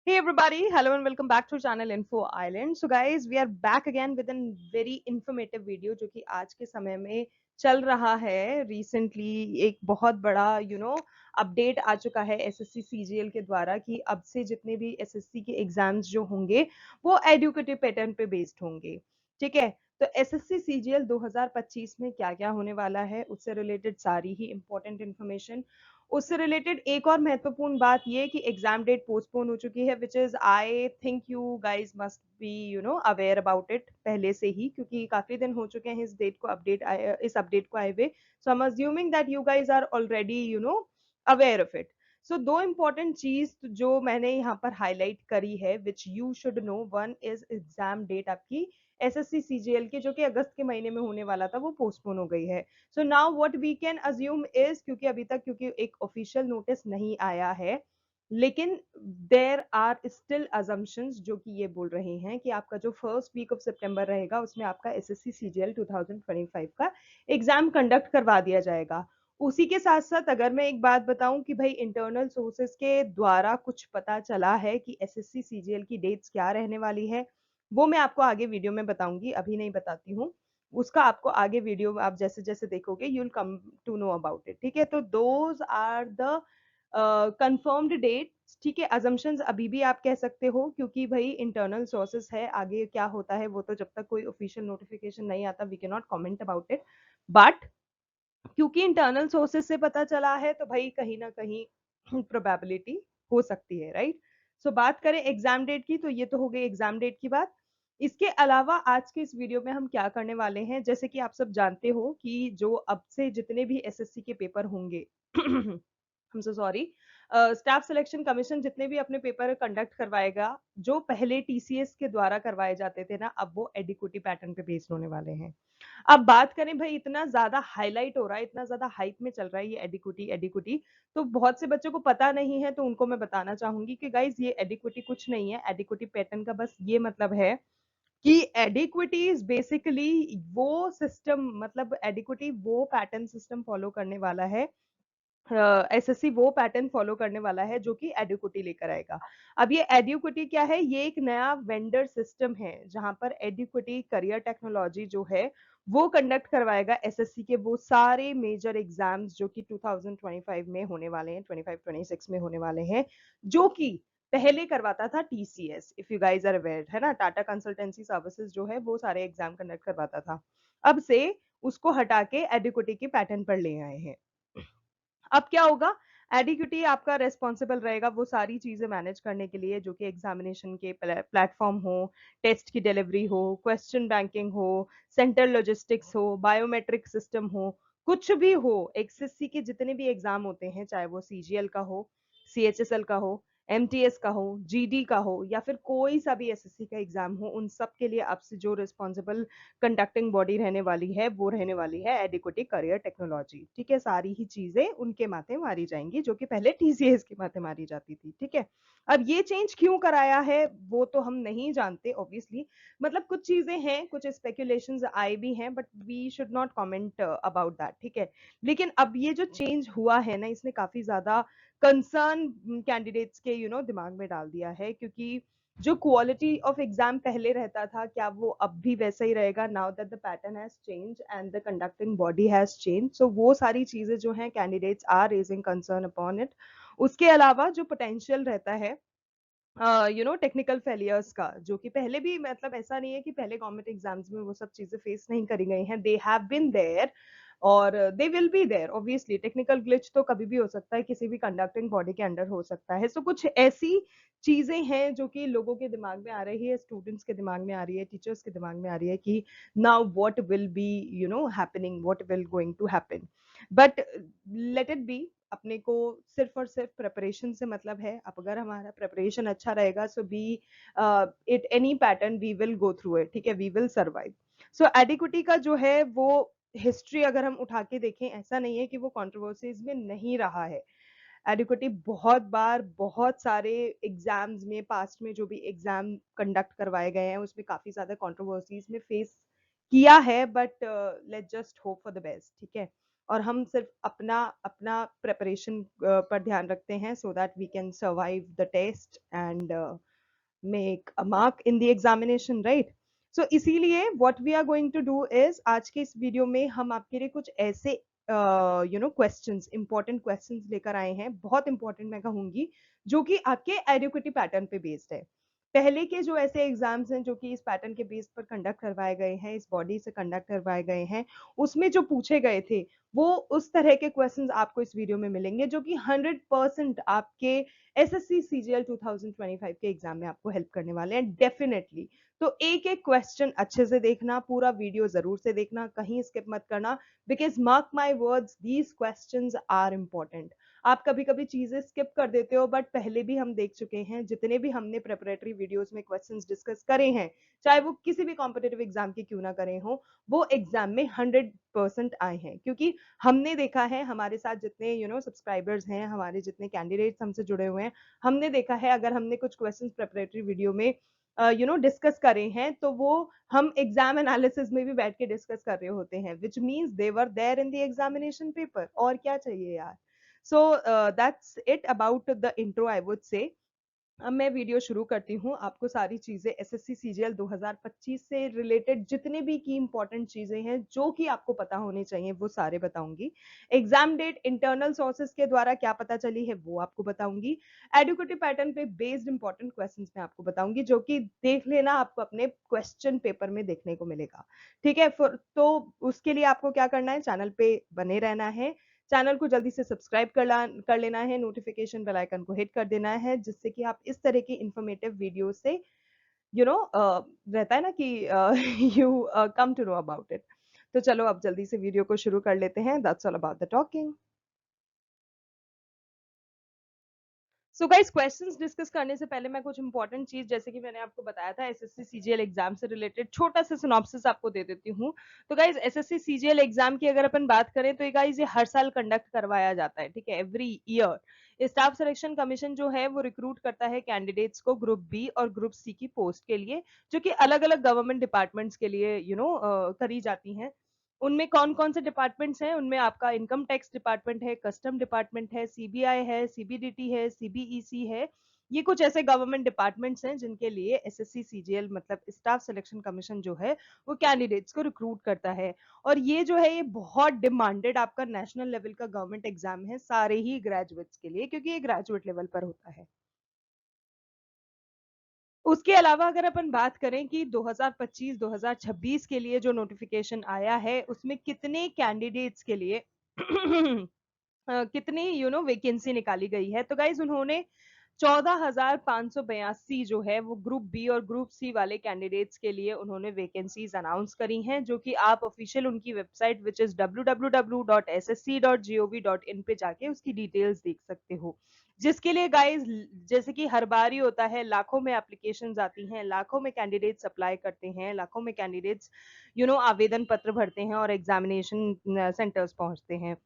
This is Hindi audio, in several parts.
Hey everybody, hello and welcome back to channel Info Island. So guys, we are back again with a very informative video जो कि आज के समय में चल रहा है. Recently एक बहुत बड़ा अपडेट आ चुका है एसएससी सीजीएल के द्वारा कि अब से जितने भी एसएससी के एग्जाम्स जो होंगे वो एडुकेटिव पैटर्न पे बेस्ड होंगे. ठीक है. तो एसएससी सीजीएल 2025 में क्या क्या होने वाला है उससे रिलेटेड सारी ही इंपॉर्टेंट इन्फॉर्मेशन. उससे रिलेटेड एक और महत्वपूर्ण बात ये कि एग्जाम डेट पोस्टपोन हो चुकी है which is I think you guys must be aware about it पहले से ही, क्योंकि काफी दिन हो चुके हैं इस डेट को अपडेट इस अपडेट को आए हुए. So I am assuming that you guys are already aware of it. So दो इंपॉर्टेंट चीज जो मैंने यहाँ पर हाईलाइट करी है which you should know. One is exam date आपकी एसएससी सीजीएल की जो कि अगस्त के महीने में होने वाला था वो पोस्टपोन हो गई है. So now what we can assume is, क्योंकि अभी तक क्योंकि एक ऑफिशियल नोटिस नहीं आया है, लेकिन देर आर स्टिल अजम्पशंस जो कि ये बोल रहे हैं कि आपका जो फर्स्ट वीक ऑफ सितंबर रहेगा उसमें आपका एसएससी सीजीएल 2025 का एग्जाम कंडक्ट करवा दिया जाएगा. उसी के साथ साथ अगर मैं एक बात बताऊं कि भाई इंटरनल सोर्सेज के द्वारा कुछ पता चला है कि एसएससी सीजीएल की डेट्स क्या रहने वाली है, वो मैं आपको आगे वीडियो में बताऊंगी, अभी नहीं बताती हूँ. उसका आपको आगे वीडियो आप जैसे जैसे देखोगे you will come to know about it. ठीक है. तो those are the confirmed dates. ठीक है. अजम्पशंस अभी भी आप कह सकते हो क्योंकि भाई इंटरनल सोर्सेस है, आगे क्या होता है वो तो जब तक कोई ऑफिशियल नोटिफिकेशन नहीं आता we can not comment about it. But क्योंकि इंटरनल सोर्सेस से पता चला है तो भाई कहीं ना कहीं प्रोबेबिलिटी हो सकती है, राइट. सो बात करें एग्जाम डेट की तो ये तो हो गई एग्जाम डेट की बात. इसके अलावा आज के इस वीडियो में हम क्या करने वाले हैं, जैसे कि आप सब जानते हो कि जो अब से जितने भी एसएससी के पेपर होंगे I'm so sorry. Staff selection commission जितने भी अपने पेपर कंडक्ट करवाएगा जो पहले टीसीएस के द्वारा करवाए जाते थे ना, अब वो एडिक्विटी पैटर्न पे बेस्ड होने वाले हैं. अब बात करें भाई इतना ज्यादा हाईलाइट हो रहा है, इतना ज्यादा हाइप में चल रहा है ये एडिक्विटी एडिक्विटी, तो बहुत से बच्चों को पता नहीं है तो उनको मैं बताना चाहूंगी कि गाइज ये एडिक्विटी कुछ नहीं है. एडिक्विटी पैटर्न का बस ये मतलब है कि एडिक्विटी इज बेसिकली वो सिस्टम, मतलब एडिक्विटी वो पैटर्न सिस्टम फॉलो करने वाला है, एसएससी वो पैटर्न फॉलो करने वाला है जो कि एडुक्विटी लेकर आएगा. अब ये एडुक्विटी क्या है, ये एक नया वेंडर सिस्टम है जहां पर एडुक्विटी करियर टेक्नोलॉजी जो है वो कंडक्ट करवाएगा एसएससी के वो सारे मेजर एग्जाम्स जो कि 2025 में होने वाले हैं, 25-26 में होने वाले हैं, जो कि पहले करवाता था TCS. If you guys are aware है ना, टाटा कंसल्टेंसी सर्विसेज जो है वो सारे एग्जाम कंडक्ट करवाता था. अब से उसको हटा के एडुक्विटी के पैटर्न पर ले आए हैं. अब क्या होगा, एडिक्यूटी आपका रेस्पॉन्सिबल रहेगा वो सारी चीजें मैनेज करने के लिए जो कि एग्जामिनेशन के प्लेटफॉर्म हो, टेस्ट की डिलीवरी हो, क्वेश्चन बैंकिंग हो, सेंट्रल लॉजिस्टिक्स हो, बायोमेट्रिक सिस्टम हो, कुछ भी हो. एसएससी के जितने भी एग्जाम होते हैं चाहे वो सीजीएल का हो, सीएचएसएल का हो, एमटीएस का हो, जीडी का हो या फिर कोई सा भी एसएससी का एग्जाम हो, उन सब के लिए अब से जो रिस्पॉन्सिबल कंडक्टिंग बॉडी रहने वाली है वो रहने वाली है एडिक्विटी करियर टेक्नोलॉजी. ठीक है. सारी ही चीजें उनके माथे मारी जाएंगी जो कि पहले टीसीएस के माथे मारी जाती थी. ठीक है. अब ये चेंज क्यों कराया है वो तो हम नहीं जानते ऑब्वियसली, मतलब कुछ चीजें हैं, कुछ स्पेकुलेशंस आए भी हैं, but we should not comment about that. ठीक है. लेकिन अब ये जो चेंज हुआ है ना, इसने काफी ज्यादा कंसर्न कैंडिडेट्स के दिमाग में डाल दिया है, क्योंकि जो क्वालिटी ऑफ एग्जाम पहले रहता था क्या वो अब भी वैसा ही रहेगा, now that the pattern has change and the conducting body has change. सो वो सारी चीजें जो हैं candidates are raising concern upon it. उसके अलावा जो पोटेंशियल रहता है टेक्निकल फेलियर्स का, जो कि पहले भी, मतलब ऐसा नहीं है कि पहले गवर्नमेंट एग्जाम्स में वो सब चीजें फेस नहीं करी गई हैं, दे हैव बीन देयर और they will be there. Obviously technical glitch तो कभी भी हो सकता है, किसी भी कंडक्टिंग बॉडी के अंडर हो सकता है. सो कुछ ऐसी चीजें हैं जो कि लोगों के दिमाग में आ रही है, स्टूडेंट्स के दिमाग में आ रही है, टीचर्स के दिमाग में आ रही है कि now what will be happening, what will going to happen. But let it be. अपने को सिर्फ और सिर्फ प्रिपरेशन से मतलब है. अब अगर हमारा प्रिपरेशन अच्छा रहेगा so be it any pattern we will go through it. ठीक है. We will survive. So adequacy का जो है वो हिस्ट्री अगर हम उठा के देखें, ऐसा नहीं है कि वो कंट्रोवर्सीज में नहीं रहा है. एडिक्विटी बहुत बार बहुत सारे एग्जाम्स में, पास्ट में जो भी एग्जाम कंडक्ट करवाए गए हैं उसमें काफी ज्यादा कंट्रोवर्सीज में फेस किया है, but let's just hope for the best. ठीक है. और हम सिर्फ अपना अपना प्रिपरेशन पर ध्यान रखते हैं, so that we can survive the test and make a mark in the examination, right? So इसीलिए what we are going to do is, आज के इस वीडियो में हम आपके लिए कुछ ऐसे क्वेश्चंस, इंपॉर्टेंट क्वेश्चंस लेकर आए हैं, बहुत इंपॉर्टेंट मैं कहूंगी, जो कि आपके एडुकेटी पैटर्न पे बेस्ड है। पहले के जो ऐसे एग्जाम्स हैं जो कि इस पैटर्न के बेस पर कंडक्ट करवाए गए हैं, इस बॉडी से कंडक्ट करवाए गए हैं, उसमें जो पूछे गए थे वो उस तरह के क्वेश्चंस आपको इस वीडियो में मिलेंगे, जो कि 100% आपके एसएससी सीजीएल 2025 के एग्जाम में आपको हेल्प करने वाले हैं डेफिनेटली। तो एक एक क्वेश्चन अच्छे से देखना, पूरा वीडियो जरूर से देखना, कहीं स्किप मत करना, because mark my words, these questions are important. आप कभी कभी चीजें स्किप कर देते हो, बट पहले भी हम देख चुके हैं, जितने भी हमने प्रिपरेटरी वीडियोस में क्वेश्चंस डिस्कस करे हैं, चाहे वो किसी भी कॉम्पिटेटिव एग्जाम के क्यों ना करे हो, वो एग्जाम में 100% आए हैं। क्योंकि हमने देखा है, हमारे साथ जितने सब्सक्राइबर्स हैं, हमारे जितने कैंडिडेट्स हमसे जुड़े हुए हैं, हमने देखा है अगर हमने कुछ क्वेश्चंस प्रिपरेटरी वीडियो में डिस्कस करे हैं, तो वो हम एग्जाम एनालिसिस में भी बैठ के डिस्कस कर रहे होते हैं, which means they were there in the examination paper. और क्या चाहिए यार? So that's it about the intro, I would say. अब मैं वीडियो शुरू करती हूँ। आपको सारी चीजें एसएससी सीजीएल 2025 से रिलेटेड जितने भी की इंपॉर्टेंट चीजें हैं जो कि आपको पता होनी चाहिए, वो सारे बताऊंगी। एग्जाम डेट इंटरनल सोर्सेज के द्वारा क्या पता चली है वो आपको बताऊंगी। एडुकेटिव पैटर्न पे बेस्ड इंपॉर्टेंट क्वेश्चंस मैं आपको बताऊंगी, जो कि देख लेना, आपको अपने क्वेश्चन पेपर में देखने को मिलेगा। ठीक है, तो उसके लिए आपको क्या करना है, चैनल पे बने रहना है, चैनल को जल्दी से सब्सक्राइब कर लेना है, नोटिफिकेशन बेल आइकन को हिट कर देना है, जिससे कि आप इस तरह की इंफॉर्मेटिव वीडियो से रहता है ना कि you come to know about it. तो चलो अब जल्दी से वीडियो को शुरू कर लेते हैं। That's all about the talking. So guys, questions discuss करने से पहले मैं कुछ इंपॉर्टेंट चीज, जैसे कि मैंने आपको बताया था एसएससी सीजीएल एग्जाम से रिलेटेड छोटा सा सिनॉप्सिस आपको दे देती हूँ। तो गाइस, एसएससी सीजीएल एग्जाम की अगर अपन बात करें तो गाइस ये हर साल कंडक्ट करवाया जाता है, ठीक है, every year. Staff selection commission जो है वो रिक्रूट करता है कैंडिडेट्स को ग्रुप बी और ग्रुप सी की पोस्ट के लिए, जो कि अलग अलग गवर्नमेंट डिपार्टमेंट्स के लिए करी जाती हैं। उनमें कौन कौन से डिपार्टमेंट्स हैं? उनमें आपका इनकम टैक्स डिपार्टमेंट है, कस्टम डिपार्टमेंट है, सीबीआई है, सीबीडीटी है, सीबीईसी है। ये कुछ ऐसे गवर्नमेंट डिपार्टमेंट्स हैं जिनके लिए एसएससी सीजीएल मतलब स्टाफ सिलेक्शन कमीशन जो है वो कैंडिडेट्स को रिक्रूट करता है। और ये जो है ये बहुत डिमांडेड आपका नेशनल लेवल का गवर्नमेंट एग्जाम है सारे ही ग्रेजुएट्स के लिए, क्योंकि ये ग्रेजुएट लेवल पर होता है। उसके अलावा अगर अपन बात करें कि 2025-2026 के लिए जो नोटिफिकेशन आया है उसमें कितने कैंडिडेट्स के लिए कितनी वैकेंसी निकाली गई है, तो गाइज उन्होंने 14,582 जो है वो ग्रुप बी और ग्रुप सी वाले कैंडिडेट्स के लिए उन्होंने वैकेंसीज अनाउंस करी हैं, जो कि आप ऑफिशियल उनकी वेबसाइट विच इज www.ssc.gov.in पे जाके उसकी डिटेल्स देख सकते हो। जिसके लिए गाइज, जैसे कि हर बार ही होता है, लाखों में एप्लीकेशंस आती हैं, लाखों में कैंडिडेट्स अप्लाई करते हैं, लाखों में कैंडिडेट्स आवेदन पत्र भरते हैं और एग्जामिनेशन सेंटर्स पहुंचते हैं,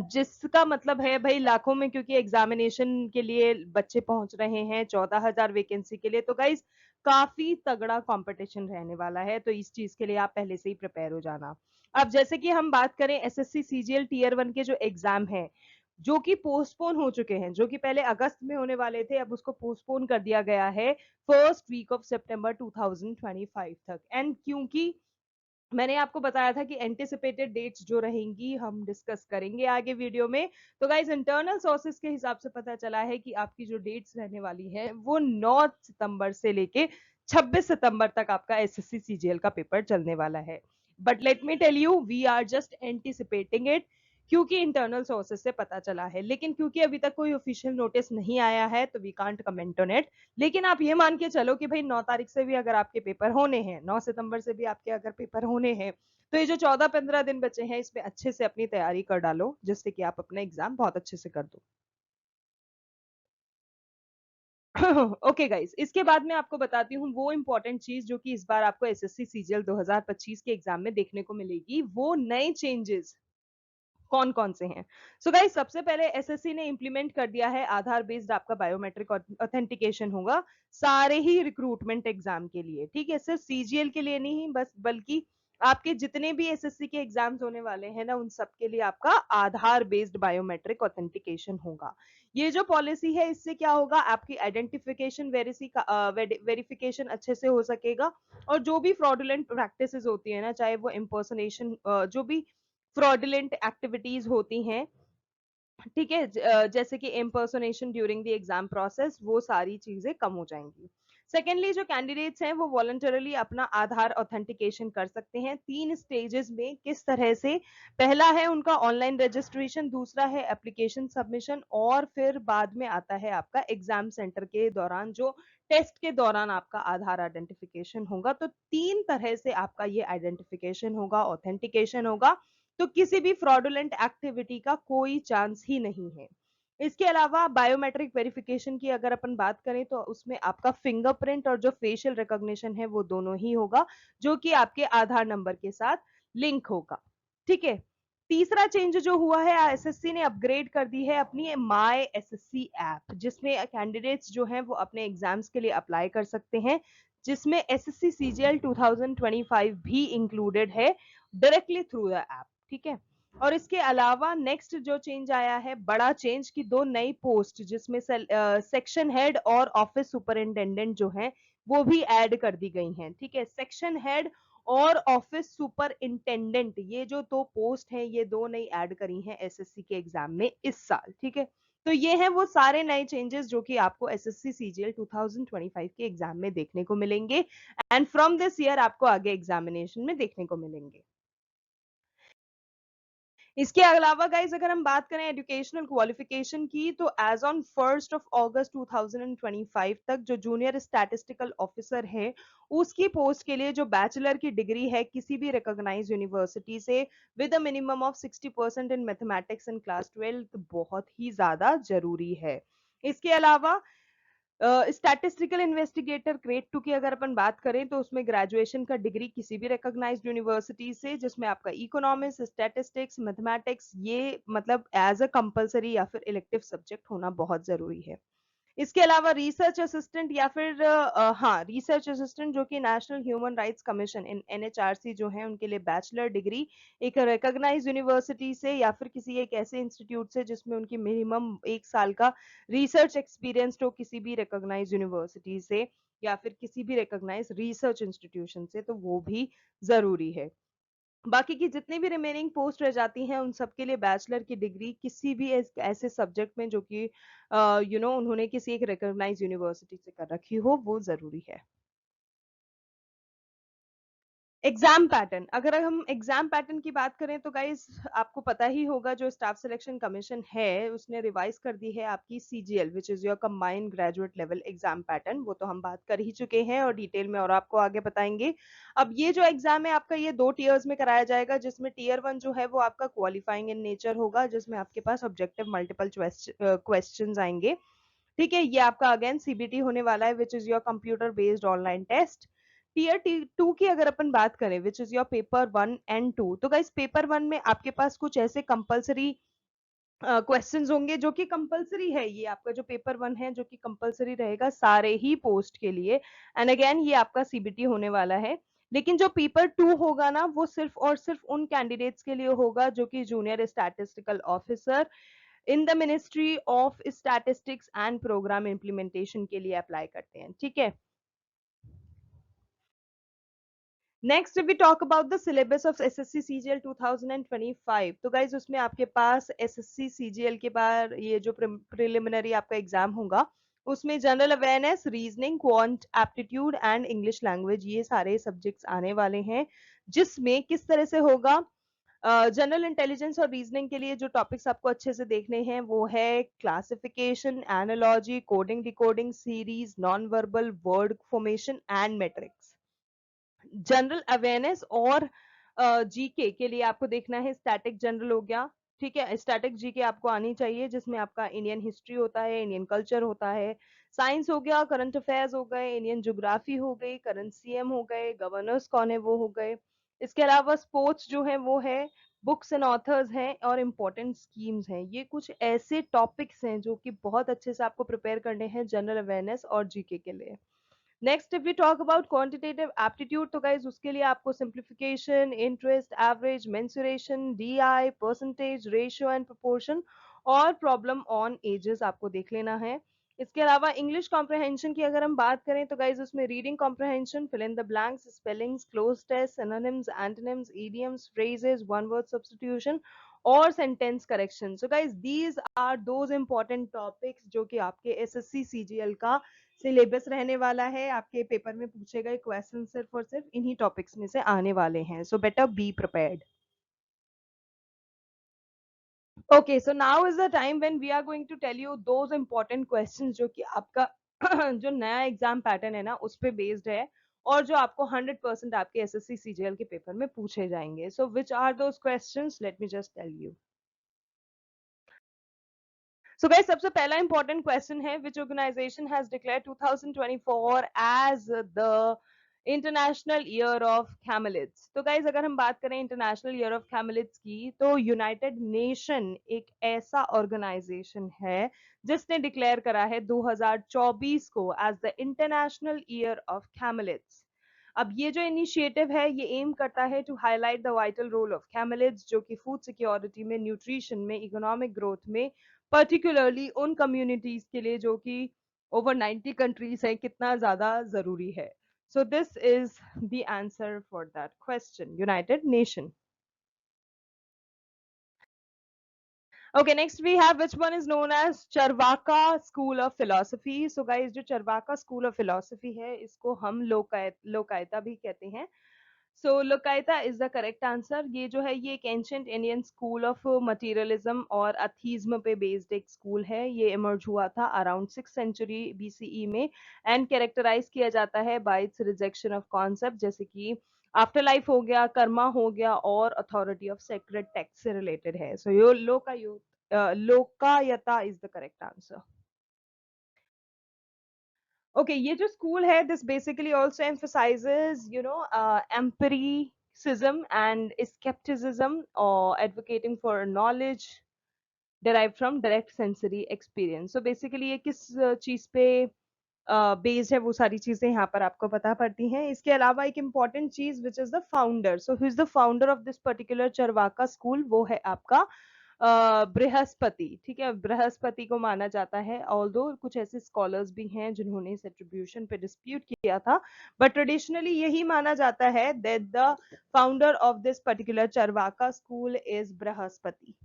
जिसका मतलब है भाई लाखों में, क्योंकि एग्जामिनेशन के लिए बच्चे पहुंच रहे हैं 14,000 वैकेंसी के लिए, तो गाइज काफी तगड़ा कंपटीशन रहने वाला है। तो इस चीज के लिए आप पहले से ही प्रिपेयर हो जाना। अब जैसे कि हम बात करें एसएससी सीजीएल टीयर 1 के जो एग्जाम है, जो कि पोस्टपोन हो चुके हैं, जो कि पहले अगस्त में होने वाले थे, अब उसको पोस्टपोन कर दिया गया है फर्स्ट वीक ऑफ सितंबर 2025 तक। एंड क्योंकि मैंने आपको बताया था कि एंटिसिपेटेड डेट्स जो रहेंगी हम डिस्कस करेंगे आगे वीडियो में, तो गाइस इंटरनल सोर्सेज के हिसाब से पता चला है कि आपकी जो डेट्स रहने वाली है वो 9 सितंबर से लेके 26 सितंबर तक आपका एसएससी सीजीएल का पेपर चलने वाला है। But let me tell you, we are just anticipating it, क्योंकि इंटरनल सोर्सेज से पता चला है, लेकिन क्योंकि अभी तक कोई ऑफिशियल नोटिस नहीं आया है तो we can't comment on it. लेकिन आप ये मान के चलो कि भाई 9 तारीख से भी अगर आपके पेपर होने हैं, 9 सितंबर से भी आपके अगर पेपर होने हैं, तो ये जो 14-15 दिन बचे हैं इसमें अच्छे से अपनी तैयारी कर डालो, जिससे कि आप अपना एग्जाम बहुत अच्छे से कर दो। ओके गाइस, इसके बाद मैं आपको बताती हूँ वो इंपॉर्टेंट चीज जो कि इस बार आपको एसएससी सीजीएल 2025 के एग्जाम में देखने को मिलेगी, वो नए चेंजेस कौन कौन से हैं। सो गाइस, सबसे पहले एसएससी ने इंप्लीमेंट कर दिया है आधार बेस्ड आपका बायोमेट्रिक ऑथेंटिकेशन होगा सारे ही रिक्रूटमेंट एग्जाम के लिए, ठीक है, सिर्फ सीजीएल के लिए नहीं बस, बल्कि आपके जितने भी एसएससी के एग्जाम्स होने वाले हैं ना, उन सब के लिए आपका आधार बेस्ड बायोमेट्रिक ऑथेंटिकेशन होगा। ये जो पॉलिसी है, इससे क्या होगा, आपकी आइडेंटिफिकेशन वेरिफिकेशन अच्छे से हो सकेगा, और जो भी फ्रॉडुलेंट प्रैक्टिसेस होती है ना, चाहे वो इम्पर्सोनेशन, जो भी फ्रॉडुलेंट एक्टिविटीज होती हैं, ठीक है, जैसे कि impersonation during the exam process, वो सारी चीजें कम हो जाएंगी। सेकेंडली, जो कैंडिडेट्स हैं वो वॉलंटरली अपना आधार ऑथेंटिकेशन कर सकते हैं 3 स्टेजेस में। किस तरह से? पहला है उनका ऑनलाइन रजिस्ट्रेशन, दूसरा है एप्लीकेशन सबमिशन, और फिर बाद में आता है आपका एग्जाम सेंटर के दौरान, जो टेस्ट के दौरान आपका आधार आइडेंटिफिकेशन होगा। तो 3 तरह से आपका ये आइडेंटिफिकेशन होगा, ऑथेंटिकेशन होगा। तो किसी भी फ्रॉडुलेंट एक्टिविटी का कोई चांस ही नहीं है। इसके अलावा बायोमेट्रिक वेरिफिकेशन की अगर अपन बात करें, तो उसमें आपका फिंगरप्रिंट और जो फेशियल रिकॉग्निशन है, वो दोनों ही होगा, जो कि आपके आधार नंबर के साथ लिंक होगा। ठीक है। तीसरा चेंज जो हुआ है, एसएससी ने अपग्रेड कर दी है अपनी माई एसएससी ऐप, जिसमें कैंडिडेट्स जो हैं वो अपने एग्जाम्स के लिए अप्लाई कर सकते हैं, जिसमें एसएससी सीजीएल 2025 भी इंक्लूडेड है डायरेक्टली थ्रू द ऐप। ठीक है। और इसके अलावा नेक्स्ट जो चेंज आया है, बड़ा चेंज, की 2 नई पोस्ट, जिसमें सेक्शन हेड और ऑफिस सुपरिंटेंडेंट जो हैं वो भी ऐड कर दी गई हैं। ठीक है। सेक्शन हेड और ऑफिस सुपरिंटेंडेंट, ये जो 2 पोस्ट हैं, ये 2 नई ऐड करी हैं एसएससी के एग्जाम में इस साल। ठीक है। तो ये हैं वो सारे नए चेंजेस जो कि आपको एसएससी सीजीएल 2025 के एग्जाम में देखने को मिलेंगे, एंड फ्रॉम दिस ईयर आपको आगे एग्जामिनेशन में देखने को मिलेंगे। इसके अलावा गाइज, अगर हम बात करें एजुकेशनल क्वालिफिकेशन की, तो एज ऑन 1 अगस्त 2025 तक जो जूनियर स्टैटिस्टिकल ऑफिसर है, उसकी पोस्ट के लिए जो बैचलर की डिग्री है किसी भी रिकॉग्नाइज यूनिवर्सिटी से with a minimum of 60% in mathematics in class 12 बहुत ही ज्यादा जरूरी है। इसके अलावा स्टैटिस्टिकल इन्वेस्टिगेटर ग्रेड 2 की अगर अपन बात करें, तो उसमें ग्रेजुएशन का डिग्री किसी भी रिकॉग्नाइज्ड यूनिवर्सिटी से, जिसमें आपका इकोनॉमिक्स, स्टैटिस्टिक्स, मैथमेटिक्स, ये मतलब एज अ कंपलसरी या फिर इलेक्टिव सब्जेक्ट होना बहुत जरूरी है। इसके अलावा रिसर्च असिस्टेंट या फिर हाँ, रिसर्च असिस्टेंट जो कि नेशनल ह्यूमन राइट्स कमीशन इन एनएचआरसी जो है, उनके लिए बैचलर डिग्री एक रिकॉग्नाइज यूनिवर्सिटी से या फिर किसी एक ऐसे इंस्टीट्यूट से जिसमें उनकी मिनिमम 1 साल का रिसर्च एक्सपीरियंस हो, किसी भी रिकॉग्नाइज यूनिवर्सिटी से या फिर किसी भी रिकॉग्नाइज रिसर्च इंस्टीट्यूशन से, तो वो भी जरूरी है। बाकी की जितनी भी रिमेनिंग पोस्ट रह जाती हैं, उन सब के लिए बैचलर की डिग्री किसी भी ऐसे सब्जेक्ट में जो कि उन्होंने किसी एक रिकॉग्नाइज यूनिवर्सिटी से कर रखी हो, वो जरूरी है। एग्जाम पैटर्न, अगर हम एग्जाम पैटर्न की बात करें, तो गाइस आपको पता ही होगा, जो स्टाफ सिलेक्शन कमीशन है उसने रिवाइज कर दी है आपकी CGL, which is your combined graduate level exam pattern. वो तो हम बात कर ही चुके हैं और डिटेल में और आपको आगे बताएंगे। अब ये जो एग्जाम है आपका, ये 2 टीयर्स में कराया जाएगा, जिसमें टीयर 1 जो है वो आपका क्वालिफाइंग इन नेचर होगा, जिसमें आपके पास ऑब्जेक्टिव मल्टीपल क्वेश्चन आएंगे। ठीक है। ये आपका अगेन सीबीटी होने वाला है, which is your computer based online test. Tier 2 की अगर अपन बात करें, which is your paper 1 and 2, तो गाइस पेपर 1 में आपके पास कुछ ऐसे कंपलसरी क्वेश्चंस होंगे जो कि कंपलसरी है। ये आपका जो पेपर 1 है, जो कि कंपलसरी रहेगा सारे ही पोस्ट के लिए, एंड अगेन ये आपका सीबीटी होने वाला है। लेकिन जो पेपर 2 होगा ना, वो सिर्फ और सिर्फ उन कैंडिडेट्स के लिए होगा जो कि junior statistical officer in the ministry of statistics and programme implementation के लिए अप्लाई करते हैं। ठीक है। Next we talk about the syllabus of SSC CGL 2025। तो गाइज उसमें आपके पास एसएससी सीजीएल के बाद ये जो प्रिलिमिनरी आपका एग्जाम होगा, उसमें general awareness, reasoning, quant aptitude and English language, ये सारे सब्जेक्ट्स आने वाले हैं। जिसमें किस तरह से होगा, जनरल इंटेलिजेंस और रीजनिंग के लिए जो टॉपिक्स आपको अच्छे से देखने हैं, वो है classification, analogy, coding, decoding, series, non verbal, word formation and matrix. General awareness और जीके के लिए आपको देखना है स्टैटिक जनरल हो गया। ठीक है। स्टैटिक जीके आपको आनी चाहिए, जिसमें आपका इंडियन हिस्ट्री होता है, इंडियन कल्चर होता है, साइंस हो गया, करंट अफेयर्स हो गए, इंडियन ज्योग्राफी हो गई, करंट सीएम हो गए, गवर्नर्स कौन है वो हो गए। इसके अलावा स्पोर्ट्स जो है वो है, बुक्स एंड ऑथर्स हैं, और इम्पोर्टेंट स्कीम्स हैं। ये कुछ ऐसे टॉपिक्स हैं जो कि बहुत अच्छे से आपको प्रिपेयर करने हैं जनरल अवेयरनेस और जीके के लिए। Next if we talk about quantitative aptitude, तो गाइज उसके लिए आपको simplification, interest, average, mensuration, DI, percentage, ratio and proportion और प्रॉब्लम ऑन एजेस आपको देख लेना है। इसके अलावा इंग्लिश कॉम्प्रहेंशन की अगर हम बात करें तो गाइज उसमें reading comprehension, fill in the blanks, spellings, cloze test, synonyms, antonyms, idioms, phrases, one word substitution और sentence correction. So guys these are those important topics जो कि आपके एसएससी सीजीएल का सिलेबस रहने वाला है। आपके पेपर में पूछे गए क्वेश्चन सिर्फ और सिर्फ इन्हीं टॉपिक्स में से आने वाले हैं, so better be prepared. Okay, so now is the time when we are going to tell you those important questions जो कि आपका जो नया एग्जाम पैटर्न है ना उस पे बेस्ड है और जो आपको 100% आपके एसएससी सीजीएल के पेपर में पूछे जाएंगे। So which are those questions, let me just tell you. So guys, सबसे पहला important question है, which organization has declared 2024 as the international year of कैमलिड्स। तो गाइज अगर हम बात करें इंटरनेशनल ईयर ऑफ कैमलिड्स की, तो यूनाइटेड नेशन एक ऐसा ऑर्गेनाइजेशन है जिसने डिक्लेयर करा है 2024 को as the international year of camelids. अब ये जो इनिशिएटिव है ये एम करता है to highlight the vital role of camelids, जो कि फूड सिक्योरिटी में, न्यूट्रिशन में, इकोनॉमिक ग्रोथ में, पर्टिकुलरली उन कम्युनिटीज के लिए जो कि ओवर 90 कंट्रीज है, कितना ज्यादा जरूरी है। So this is the answer for that question, United Nation. Okay, next we have which one is known as Charvaka School of Philosophy. So guys, जो Charvaka School of Philosophy है इसको हम लोकायता भी कहते हैं। सो लोकायता इज द करेक्ट आंसर। ये जो है ये एक ancient Indian school of materialism और अथीज्म पे बेस्ड एक स्कूल है। ये इमर्ज हुआ था अराउंड 6th century BCE में एंड कैरेक्टराइज किया जाता है bye it's rejection of concept जैसे कि आफ्टर लाइफ हो गया, कर्मा हो गया और अथॉरिटी ऑफ सेक्रेट टेक्स्ट से रिलेटेड है। सो यो Lokayata is the correct answer. Okay, ये जो स्कूल है this basically also emphasises empiricism and skepticism or advocating for knowledge derived from direct sensory experience. So basically ये किस चीज पे बेस्ड है वो सारी चीजें यहाँ पर आपको पता पड़ती हैं। इसके अलावा एक इम्पॉर्टेंट चीज which is the founder, so who is the founder of this particular Charvaka school, वो है आपका बृहस्पति। ठीक है, बृहस्पति को माना जाता है, ऑल्दो कुछ ऐसे स्कॉलर्स भी हैं जिन्होंने इस एट्रीब्यूशन पे डिस्प्यूट किया था, बट ट्रेडिशनली यही माना जाता है that the founder of this particular Charvaka school is Brihaspati.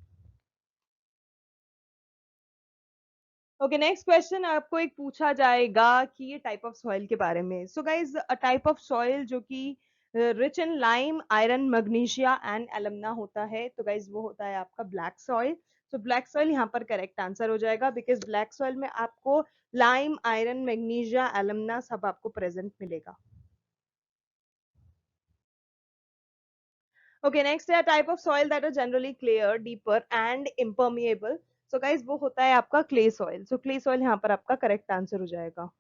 Okay, next question आपको एक पूछा जाएगा कि ये टाइप ऑफ सॉइल के बारे में। So guys a type of soil जो कि rich in lime, iron, magnesia and alumina होता है, तो गाइज वो होता है आपका black soil. So black soil यहाँ पर करेक्ट आंसर हो जाएगा बिकॉज ब्लैक सॉइल में आपको लाइम, आयरन, मैग्नीशिया, एलुमिना सब आपको प्रेजेंट मिलेगा। Okay, next है type of soil that are generally clear, deeper and impermeable. So guys वो होता है आपका clay soil. So clay soil यहाँ पर आपका correct answer हो जाएगा।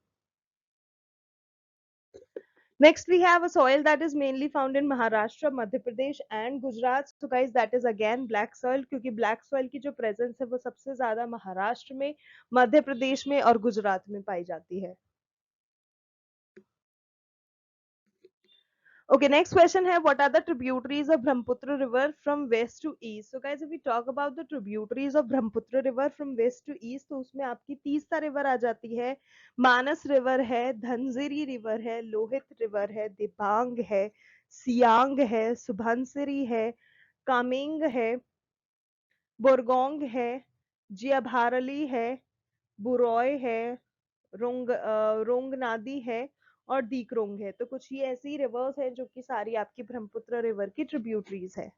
Next we have a soil that is mainly found in Maharashtra, Madhya Pradesh and Gujarat. So guys that is again black soil, क्योंकि black soil की जो presence है वो सबसे ज्यादा महाराष्ट्र में, मध्य प्रदेश में और गुजरात में पाई जाती है। Okay, next question है what are the tributaries of Brahmaputra river from west to east? So guys if we talk about the tributaries of Brahmaputra river from west to east, तो उसमें आपकी तीस्ता रिवर आ जाती है, मानस रिवर है, धनसिरी रिवर है, लोहित रिवर है, दिबांग है, सियांग है, सुबनसिरी है, कामेंग है, बोरगोंग है, जियाभारली है, बुरॉय है, रोंगनादी है और दीकरोंग है। तो कुछ ही ऐसी रिवर्स है जो कि सारी आपकी ब्रह्मपुत्र रिवर की ट्रिब्यूटरीज है।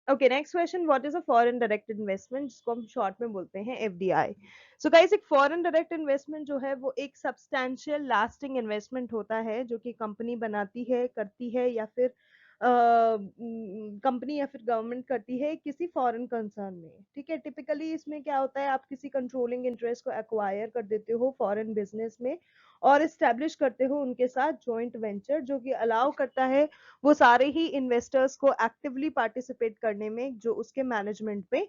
Okay, next question, what is a foreign direct investment, जिसको हम शॉर्ट में बोलते हैं एफडीआई। सो गाइस एक फॉरेन डायरेक्ट इन्वेस्टमेंट जो है वो एक सब्सटैंशियल लास्टिंग इन्वेस्टमेंट होता है जो कि कंपनी बनाती है, करती है या फिर कंपनी या फिर गवर्नमेंट करती है किसी फॉरेन कंसर्न में। ठीक है, टिपिकली इसमें क्या होता है, आप किसी कंट्रोलिंग इंटरेस्ट को एक्वायर कर देते हो फॉरेन बिजनेस में और इस्टेब्लिश करते हो उनके साथ जॉइंट वेंचर, जो कि अलाउ करता है वो सारे ही इन्वेस्टर्स को एक्टिवली पार्टिसिपेट करने में जो उसके मैनेजमेंट पे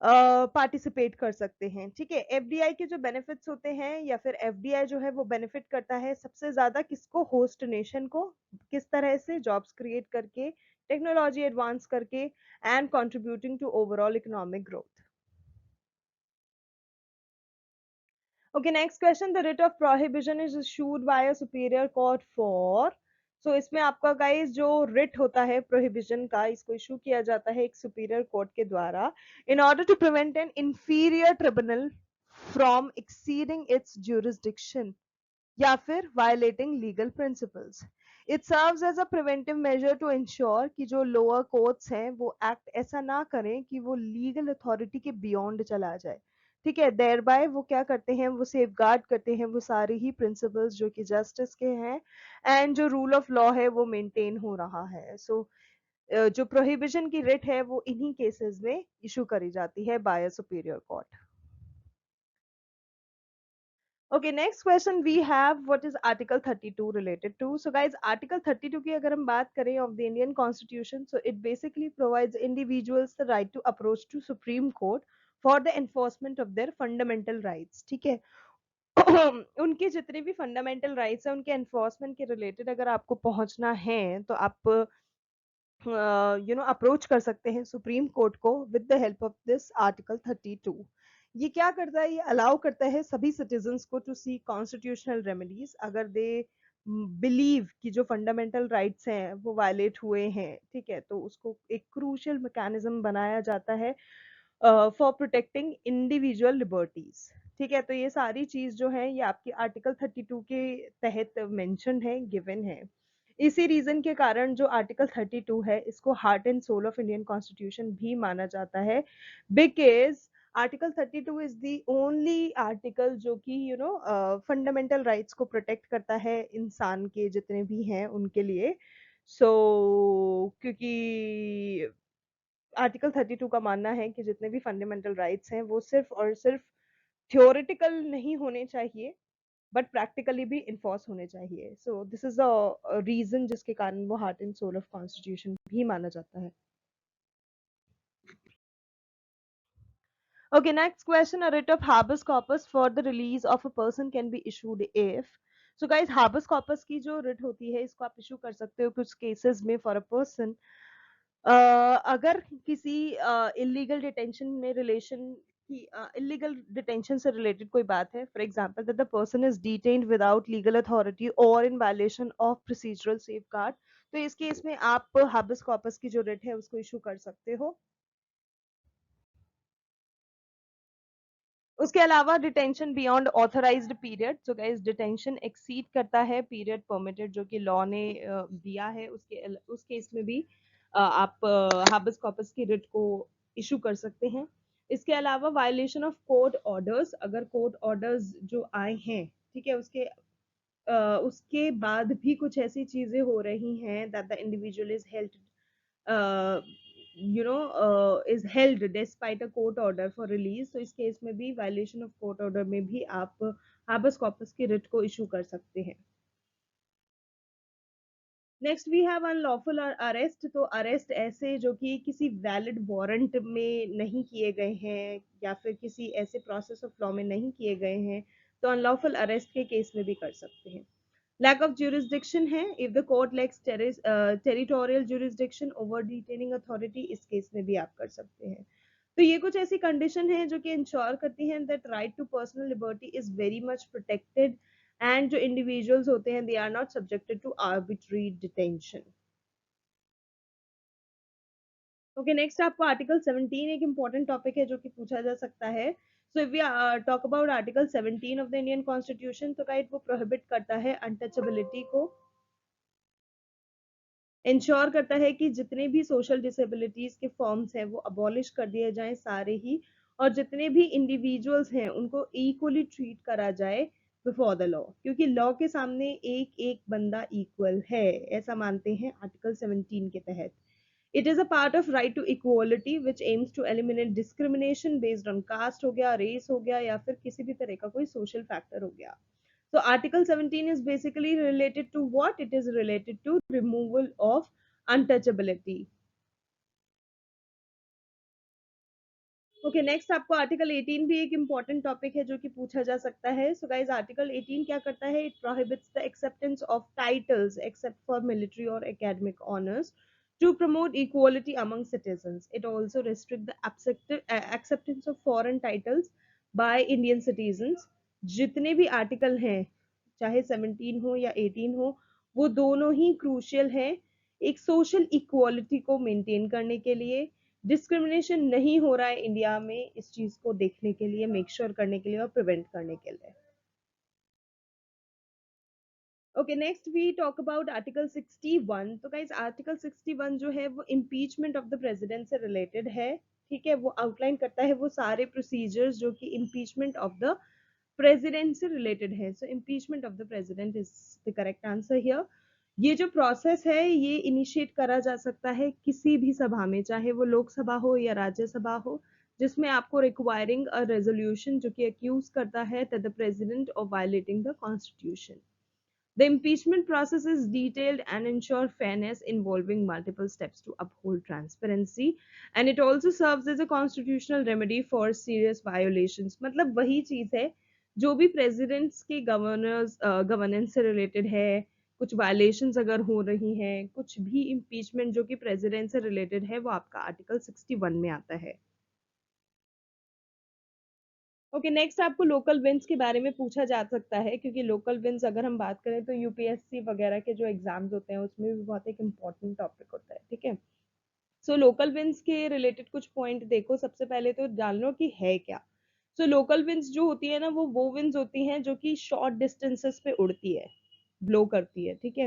पार्टिसिपेट कर सकते हैं। ठीक है, एफडीआई के जो बेनिफिट्स होते हैं या फिर एफडीआई जो है वो बेनिफिट करता है सबसे ज्यादा किसको, होस्ट नेशन को, किस तरह से, जॉब्स क्रिएट करके, टेक्नोलॉजी एडवांस करके and contributing to overall economic growth. Okay, next question. The writ of prohibition is issued by a superior court for. So इसमें आपका गाइस जो writ होता है prohibition का, इसको issue किया जाता है एक superior court के द्वारा in order to prevent an inferior tribunal from exceeding its jurisdiction या फिर violating legal principles. It serves as a preventive measure to ensure कि जो lower courts हैं वो act ऐसा ना करें कि वो legal authority के beyond चला जाए। ठीक है, देयर बाय वो क्या करते हैं, वो सेफ गार्ड करते हैं वो सारे ही प्रिंसिपल्स जो कि जस्टिस के हैं एंड जो रूल ऑफ लॉ है वो मेंटेन हो रहा है। सो जो प्रोहिबिशन की रिट है वो इन्हीं केसेस में इशू करी जाती है by a superior court. Okay, next question we have, what is Article 32 related to? So guys, Article 32 की अगर हम बात करें of the Indian Constitution, so it basically provides individuals the right to approach to Supreme Court for the enforcement of their fundamental rights. ठीक है, उनके जितने भी फंडामेंटल राइट्स हैं उनके एनफोर्समेंट के रिलेटेड अगर आपको पहुंचना है तो आप अप्रोच कर सकते हैं सुप्रीम कोर्ट को with the help of this article 32। ये क्या करता है, ये अलाउ करता है सभी सिटीजन्स को टू सी कॉन्स्टिट्यूशनल रेमेडीज अगर दे बिलीव कि जो फंडामेंटल राइट्स हैं वो वायलेट हुए हैं। ठीक है, तो उसको एक क्रूशियल मैकेनिज्म बनाया जाता है फॉर प्रोटेक्टिंग इंडिविजुअल लिबर्टीज। ठीक है, तो ये सारी चीज जो है ये आपकी आर्टिकल 32 के तहत मेंशन है, गिवन है। इसी रीजन के कारण जो आर्टिकल 32 है इसको heart and soul of Indian constitution भी माना जाता है, because article 32 is the only article जो कि फंडामेंटल राइट्स को प्रोटेक्ट करता है इंसान के जितने भी हैं उनके लिए। सो क्योंकि आर्टिकल 32 का मानना है कि जितने भी फंडामेंटल राइट्स हैं वो सिर्फ और सिर्फ थियोरिटिकल नहीं होने चाहिए बट प्रैक्टिकली भी इन्फोर्स होने चाहिए। So this is a reason जिसके कारण वो heart and soul of constitution भी माना जाता है। Okay, next question. A writ of habeas corpus for the release of a person can be issued if. So guys, habeas corpus की जो writ होती है इसको आप issue कर सकते हो कुछ cases में for a person अगर किसी इलीगल डिटेंशन में रिलेशन की इलीगल डिटेंशन से रिलेटेड कोई बात है, for example that the person is detained without legal authority और in violation of procedural safeguard, तो इस केस में आप हाबिस कॉर्पस की जो रिट है उसको इशू कर सकते हो। उसके अलावा डिटेंशन बियॉन्ड ऑथराइज्ड पीरियड, जो गाइस डिटेंशन एक्सीड करता है पीरियड परमिटेड जो कि लॉ ने दिया है, उस केस में भी आप हाबिस कॉर्पस की रिट को इशू कर सकते हैं। इसके अलावा वायलेशन ऑफ कोर्ट ऑर्डर्स, अगर कोर्ट ऑर्डर्स जो आए हैं, ठीक है, उसके बाद भी कुछ ऐसी चीजें हो रही हैं that the individual is held is held despite a court order for release, तो इस केस में भी वायलेशन ऑफ कोर्ट ऑर्डर में भी आप हाबस कॉर्पस की रिट को इशू कर सकते हैं। Next we have unlawful arrest, तो अरेस्ट ऐसे जो कि किसी वैलिड वारंट में नहीं किए गए हैं या फिर किसी ऐसे प्रोसेस ऑफ लॉ में नहीं किए गए हैं, तो अनलॉफुल अरेस्ट के केस में भी कर सकते हैं। लैक ऑफ jurisdiction है, if the court lakhs territorial jurisdiction over detaining authority, इस केस में भी आप कर सकते हैं। तो ये कुछ ऐसी कंडीशन है जो कि इंश्योर करती हैं that right to personal liberty is very much protected and जो इंडिविजुअल्स होते हैं they are not subjected to arbitrary detention. Okay, next आपको आर्टिकल 17 एक इंपॉर्टेंट टॉपिक है जो कि पूछा जा सकता है। So if we talk about article 17 of the Indian constitution, तो गाइड वो प्रोहिबिट करता है अनटचेबिलिटी को, इंश्योर करता है कि जितने भी सोशल डिसेबिलिटीज के फॉर्म्स हैं वो अबॉलिश कर दिए जाएं सारे ही, और जितने भी इंडिविजुअल्स हैं उनको इक्वली ट्रीट करा जाए बिफोर द लॉ, क्योंकि लॉ के सामने एक एक बंदा इक्वल है, ऐसा मानते हैं आर्टिकल 17 के तहत। It is a part of right to equality which aims to eliminate discrimination based on caste हो गया, रेस हो गया, या फिर किसी भी तरह का कोई सोशल फैक्टर हो गया। So Article 17 is basically related to what? It is related to removal of untouchability. Okay, next आपको आर्टिकल 18 भी एक इंपॉर्टेंट टॉपिक है जो कि पूछा जा सकता है। सो गाइस, आर्टिकल 18 क्या करता है? It prohibits the acceptance of titles except for military और academic honours to promote equality among citizens. It also restricts the acceptance of foreign titles by Indian citizens. जितने भी आर्टिकल हैं, चाहे 17 हो या 18 हो, वो दोनों ही क्रूशियल हैं एक सोशल इक्वालिटी को मेंटेन करने के लिए। डिस्क्रिमिनेशन नहीं हो रहा है इंडिया में, इस चीज को देखने के लिए, मेक श्योर करने के लिए और प्रिवेंट करने के लिए। Okay, next we talk about article 61। तो गाइस, आर्टिकल 61 जो है वो इम्पीचमेंट ऑफ द प्रेसिडेंट से रिलेटेड है। ठीक है, वो आउटलाइन करता है वो सारे प्रोसीजर्स जो कि इम्पीचमेंट ऑफ द प्रेसिडेंट से रिलेटेड है। So impeachment of the president is the correct answer here. ये जो प्रोसेस है ये इनिशिएट करा जा सकता है किसी भी सभा में, चाहे वो लोकसभा हो या राज्यसभा हो, जिसमें आपको रिक्वायरिंग अ रेजोल्यूशन जो कि अक्यूज करता है that the president of violating the constitution. The impeachment process is detailed and ensure fairness, involving multiple steps to uphold transparency, and it also serves as a constitutional remedy for serious violations. मतलब वही चीज है जो भी प्रेसिडेंट्स के गवर्नेंस से रिलेटेड है, कुछ वायलेशंस अगर हो रही हैं, कुछ भी इम्पीचमेंट जो कि प्रेसिडेंट से रिलेटेड है, वो आपका आर्टिकल 61 में आता है। ओके, नेक्स्ट आपको लोकल विंस के बारे में पूछा जा सकता है, क्योंकि लोकल विंस अगर हम बात करें तो यूपीएससी वगैरह के जो एग्जाम्स होते हैं उसमें भी बहुत एक इम्पॉर्टेंट टॉपिक होता है। ठीक है, सो लोकल विंस के रिलेटेड कुछ पॉइंट देखो। सबसे पहले तो जान लो कि है क्या। सो लोकल विंस जो होती है ना, वो विंस होती हैं जो कि शॉर्ट डिस्टेंसेस पे उड़ती है, ब्लो करती है। ठीक है,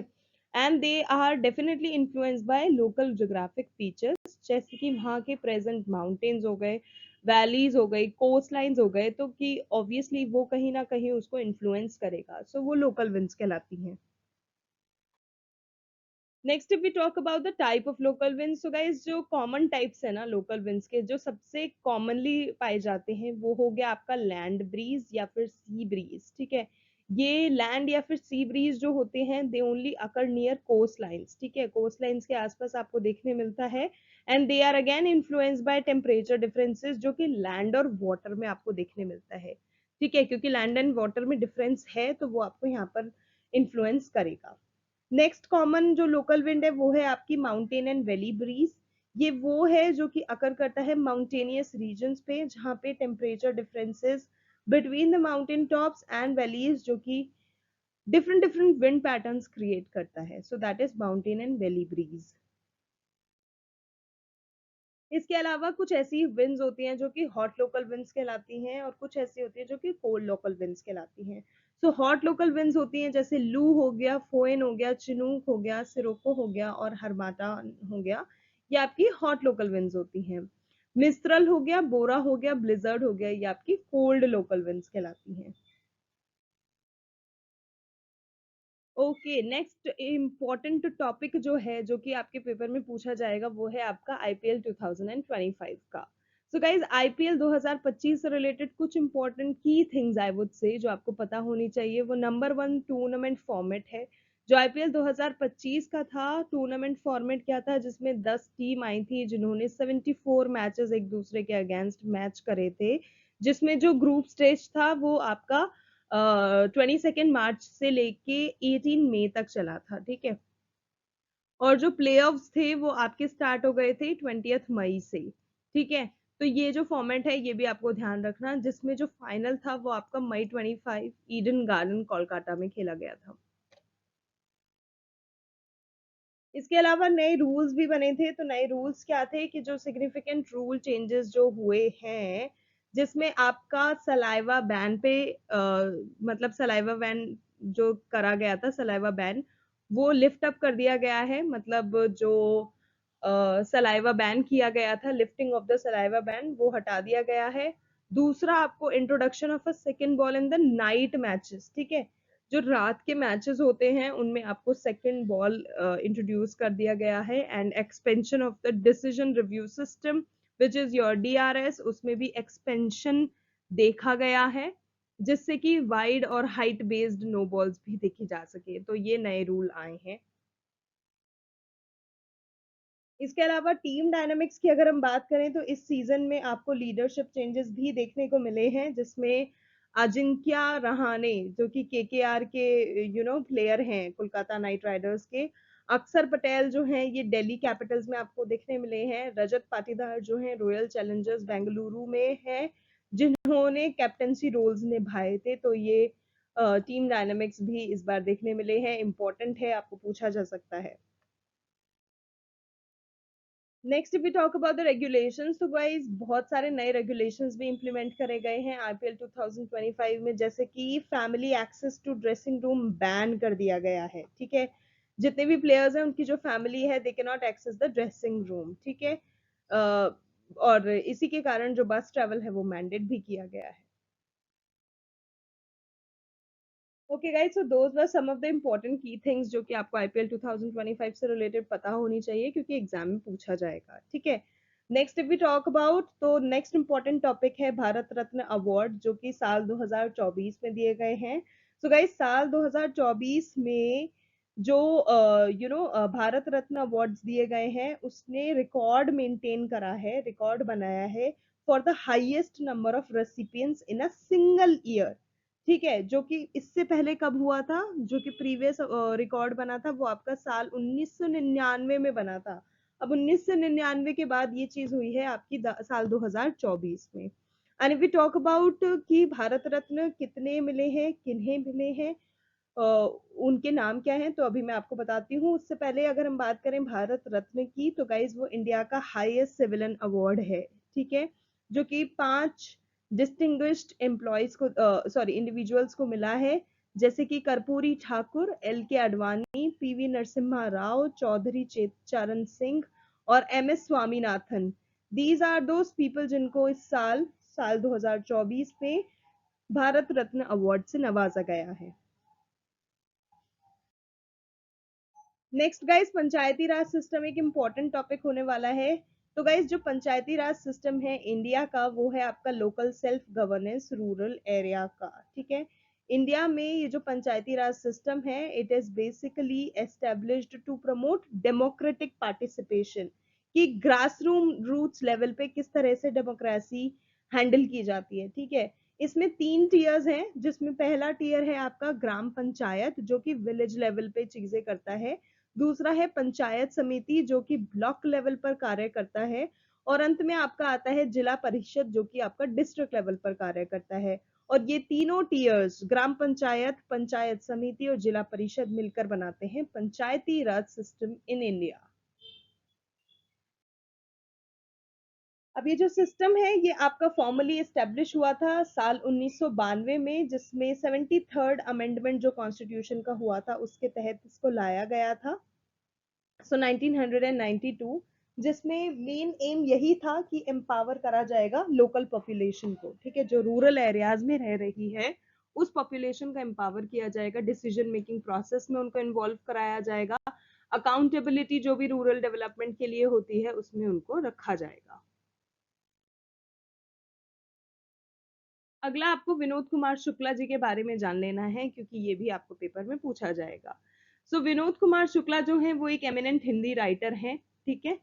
and they are definitely influenced by local geographic features, जैसे कि वहाँ के प्रेजेंट माउंटेन्स हो गए, वैलीज हो गई, कोस्ट लाइन्स हो गए, तो कि ऑब्वियसली वो कहीं ना कहीं उसको इन्फ्लुएंस करेगा। सो वो लोकल विंड्स कहलाती हैं। Next if we talk about the type of local winds, so guys जो कॉमन टाइप्स है ना लोकल विंड्स के, जो सबसे कॉमनली पाए जाते हैं, वो हो गया आपका लैंड ब्रीज या फिर सी ब्रीज। ठीक है, ये लैंड या फिर सी ब्रीज जो होते हैं they only occur near coast lines. ठीक है, कोस्ट लाइन्स के आसपास आपको देखने मिलता है, and they are again influenced by temperature differences जो कि लैंड और वाटर में आपको देखने मिलता है। ठीक है, क्योंकि लैंड एंड वाटर में डिफरेंस है तो वो आपको यहाँ पर इन्फ्लुएंस करेगा। नेक्स्ट कॉमन जो लोकल विंड है वो है आपकी माउंटेन एंड वैली ब्रीज। ये वो है जो कि अकर करता है माउंटेनियस रीजन्स पे, जहाँ पे temperature differences between the mountain tops and valleys जो कि different different wind patterns create करता है। So that is mountain and valley breeze. इसके अलावा कुछ ऐसी विंड्स होती हैं जो कि हॉट लोकल विंड्स कहलाती हैं, और कुछ ऐसी होती है जो कि कोल्ड लोकल विंड्स कहलाती हैं। सो हॉट लोकल विंड्स होती हैं जैसे लू हो गया, फोएन हो गया, चिनूक हो गया, सिरोको हो गया और हरमाटा हो गया। ये आपकी हॉट लोकल विंड्स होती हैं। मिस्ट्रल हो गया, बोरा हो गया, ब्लिजर्ड हो गया, ये आपकी कोल्ड लोकल विंड्स कहलाती हैं। ओके, नेक्स्ट इम्पॉर्टेंट टॉपिक जो है जो कि आपके पेपर में पूछा जाएगा वो है आपका आईपीएल 2025 का। सो गाइज, आईपीएल 2025 से रिलेटेड कुछ इंपॉर्टेंट की थिंग्स आई वुड से जो आपको पता होनी चाहिए। वो नंबर वन, टूर्नामेंट फॉर्मेट है। जो आईपीएल 2025 का था, टूर्नामेंट फॉर्मेट क्या था, जिसमें 10 टीम आई थी जिन्होंने 74 मैचेस एक दूसरे के अगेंस्ट मैच करे थे, जिसमें जो ग्रुप स्टेज था वो आपका 22 मार्च से लेके 18 मई तक चला था। ठीक है, और जो प्ले ऑफ्स थे वो आपके स्टार्ट हो गए थे 20 मई से। ठीक है, तो ये जो फॉर्मेट है ये भी आपको ध्यान रखना, जिसमें जो फाइनल था वो आपका मई 25 ईडन गार्डन कोलकाता में खेला गया था। इसके अलावा नए रूल्स भी बने थे। तो नए रूल्स क्या थे कि जो सिग्निफिकेंट रूल चेंजेस जो हुए हैं, जिसमें आपका सलाइवा बैन पे मतलब सलाइवा बैन जो करा गया था, सलाइवा बैन वो लिफ्ट अप कर दिया गया है। मतलब जो सलाइवा बैन किया गया था, lifting of the saliva ban वो हटा दिया गया है। दूसरा, आपको introduction of a second ball in the night matches. ठीक है, जो रात के मैचेस होते हैं उनमें आपको सेकंड बॉल इंट्रोड्यूस कर दिया गया है, and expansion of the decision review system which is your DRS, उसमें भी एक्सपेंशन देखा गया है, जिससे कि वाइड और हाइट बेस्ड नो बॉल्स भी देखी जा सके। तो ये नए रूल आए हैं। इसके अलावा टीम डायनामिक्स की अगर हम बात करें तो इस सीजन में आपको लीडरशिप चेंजेस भी देखने को मिले हैं, जिसमें अजिंक्य रहाणे जो कि केकेआर के प्लेयर हैं, कोलकाता नाइट राइडर्स के, अक्षर पटेल जो हैं ये दिल्ली कैपिटल्स में आपको देखने मिले हैं, रजत पाटीदार जो हैं रॉयल चैलेंजर्स बेंगलुरु में हैं, जिन्होंने कैप्टनसी रोल्स निभाए थे। तो ये टीम डायनामिक्स भी इस बार देखने मिले हैं, इंपॉर्टेंट है, आपको पूछा जा सकता है। Next if we talk about the regulations, तो गाइस बहुत सारे नए रेगुलेशंस भी इंप्लीमेंट करे गए हैं आईपीएल 2025 में, जैसे कि family access to dressing room ban कर दिया गया है। ठीक है, जितने भी प्लेयर्स हैं उनकी जो फैमिली है they can not access the dressing room. ठीक है, और इसी के कारण जो बस ट्रैवल है वो मैंडेट भी किया गया है। Okay guys, so those were some of the important key things जो कि आपको आईपीएल 2025 से रिलेटेड पता होनी चाहिए, क्योंकि एग्जाम में पूछा जाएगा। ठीक है, next if we talk about, तो नेक्स्ट इम्पोर्टेंट टॉपिक है भारत रत्न अवार्ड जो कि साल 2024 में दिए गए हैं। सो गाइस, साल 2024 में जो भारत रत्न अवार्ड्स दिए गए हैं उसने रिकॉर्ड मेंटेन करा है, रिकॉर्ड बनाया है for the highest number of recipients in a single year. ठीक है, जो कि इससे पहले कब हुआ था, जो कि प्रीवियस रिकॉर्ड बना था वो आपका साल 1999 में बना था। अब 1999 के बाद ये चीज हुई है आपकी साल 2024 में। And if we talk about कि भारत रत्न कितने मिले हैं, किन्हें मिले हैं, उनके नाम क्या हैं, तो अभी मैं आपको बताती हूँ। उससे पहले अगर हम बात करें भारत रत्न की, तो गाइज वो इंडिया का हाईएस्ट सिविलियन अवार्ड है। ठीक है, जो कि 5 डिस्टिंग्विश्ड एम्प्लॉयज को, सॉरी इंडिविजुअल्स को मिला है, जैसे कि Karpoori Thakur, L K Advani, PV Narasimha Rao, Chaudhary Charan Singh और M S Swaminathan. These are those people जिनको इस साल साल 2024 में भारत रत्न अवार्ड से नवाजा गया है। नेक्स्ट गाइस, पंचायती राज सिस्टम एक इम्पॉर्टेंट टॉपिक होने वाला है। तो गाइस, जो पंचायती राज सिस्टम है इंडिया का, वो है आपका local self governance rural area का। ठीक है, इंडिया में ये जो पंचायती राज सिस्टम है, it is basically established to promote democratic participation, कि ग्रास रूट्स लेवल पे किस तरह से डेमोक्रेसी हैंडल की जाती है। ठीक है, इसमें 3 टीयर्स हैं, जिसमें पहला टीयर है आपका ग्राम पंचायत जो कि विलेज लेवल पे चीजें करता है, दूसरा है पंचायत समिति जो कि ब्लॉक लेवल पर कार्य करता है, और अंत में आपका आता है जिला परिषद जो कि आपका डिस्ट्रिक्ट लेवल पर कार्य करता है। और ये तीनों टीयर्स, ग्राम पंचायत, पंचायत समिति और जिला परिषद, मिलकर बनाते हैं पंचायती राज सिस्टम इन इंडिया। अब ये जो सिस्टम है ये आपका फॉर्मली एस्टेब्लिश हुआ था साल 1992 में, जिसमें 73rd अमेंडमेंट जो कॉन्स्टिट्यूशन का हुआ था उसके तहत इसको लाया गया था। सो 1992, जिसमें मेन एम यही था कि एम्पावर करा जाएगा लोकल पॉपुलेशन को। ठीक है, जो रूरल एरियाज में रह रही है उस पॉपुलेशन का एम्पावर किया जाएगा, डिसीजन मेकिंग प्रोसेस में उनको इन्वॉल्व कराया जाएगा, अकाउंटेबिलिटी जो भी रूरल डेवलपमेंट के लिए होती है उसमें उनको रखा जाएगा। अगला आपको विनोद कुमार शुक्ला जी के बारे में जान लेना है, क्योंकि ये भी आपको पेपर में पूछा जाएगा। सो विनोद कुमार शुक्ला जो है वो एक एमिनेंट हिंदी राइटर हैं। ठीक है,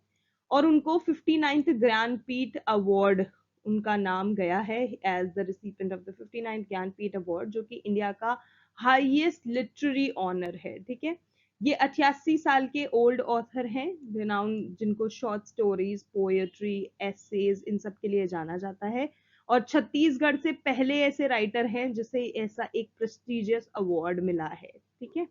और उनको 59th ज्ञानपीठ अवार्ड, उनका नाम गया है as the recipient of the 59th Jnanpith award, जो कि इंडिया का हाईएस्ट लिटरेरी ऑनर है। ठीक है, ये 88 साल के ओल्ड ऑथर हैं, रिनाउन, जिनको शॉर्ट स्टोरीज, पोएट्री, एसेज, इन सब के लिए जाना जाता है, और छत्तीसगढ़ से पहले ऐसे राइटर हैं जिसे ऐसा एक प्रेस्टिजियस अवार्ड मिला है। ठीक है,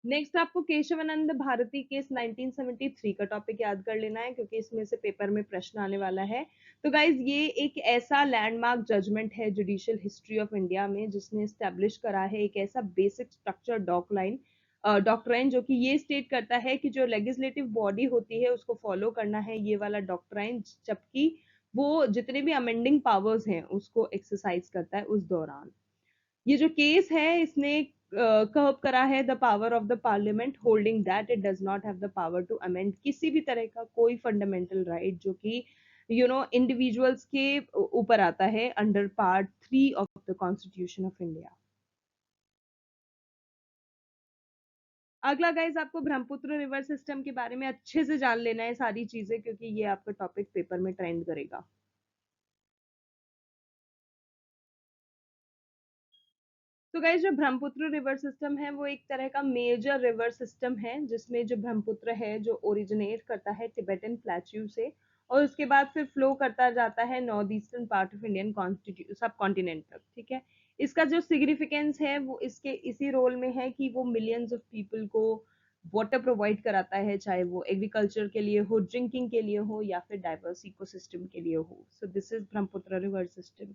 नेक्स्ट आपको केशवानंद भारती केस 1973 का टॉपिक याद कर लेना है, क्योंकि इसमें से पेपर में प्रश्न आने वाला है। तो गाइज, ये एक ऐसा लैंडमार्क जजमेंट है जुडिशियल हिस्ट्री ऑफ इंडिया में, जिसने स्टैब्लिश करा है एक ऐसा बेसिक स्ट्रक्चर डॉक्ट्राइन जो कि ये स्टेट करता है कि जो लेजिस्लेटिव बॉडी होती है उसको फॉलो करना है ये वाला डॉक्ट्राइन, जबकि वो जितने भी अमेंडिंग पावर्स हैं उसको एक्सरसाइज करता है उस दौरान। ये जो केस है इसने कर्व करा है the power of the parliament holding that it does not have the power to amend किसी भी तरह का कोई फंडामेंटल राइट जो कि इंडिविजुअल्स के ऊपर आता है under part 3 of the constitution of India. अगला गाइस आपको ब्रह्मपुत्र रिवर सिस्टम के बारे में अच्छे से जान लेना है सारी चीजें, क्योंकि ये आपका टॉपिक पेपर में ट्रेंड करेगा। तो गाइस जो ब्रह्मपुत्र रिवर सिस्टम है वो एक तरह का मेजर रिवर सिस्टम है, जिसमें जो ब्रह्मपुत्र है जो ओरिजिनेट करता है तिब्बतन प्लेट्यू से, और उसके बाद फिर फ्लो करता जाता है north eastern part of Indian सब कॉन्टिनेंट तक। ठीक है, इसका जो सिग्निफिकेंस है वो इसके इसी रोल में है कि वो मिलियंस ऑफ पीपल को वाटर प्रोवाइड कराता है, चाहे वो एग्रीकल्चर के लिए हो, ड्रिंकिंग के लिए हो, या फिर डाइवर्स इकोसिस्टम के लिए हो। सो this is Brahmaputra river system.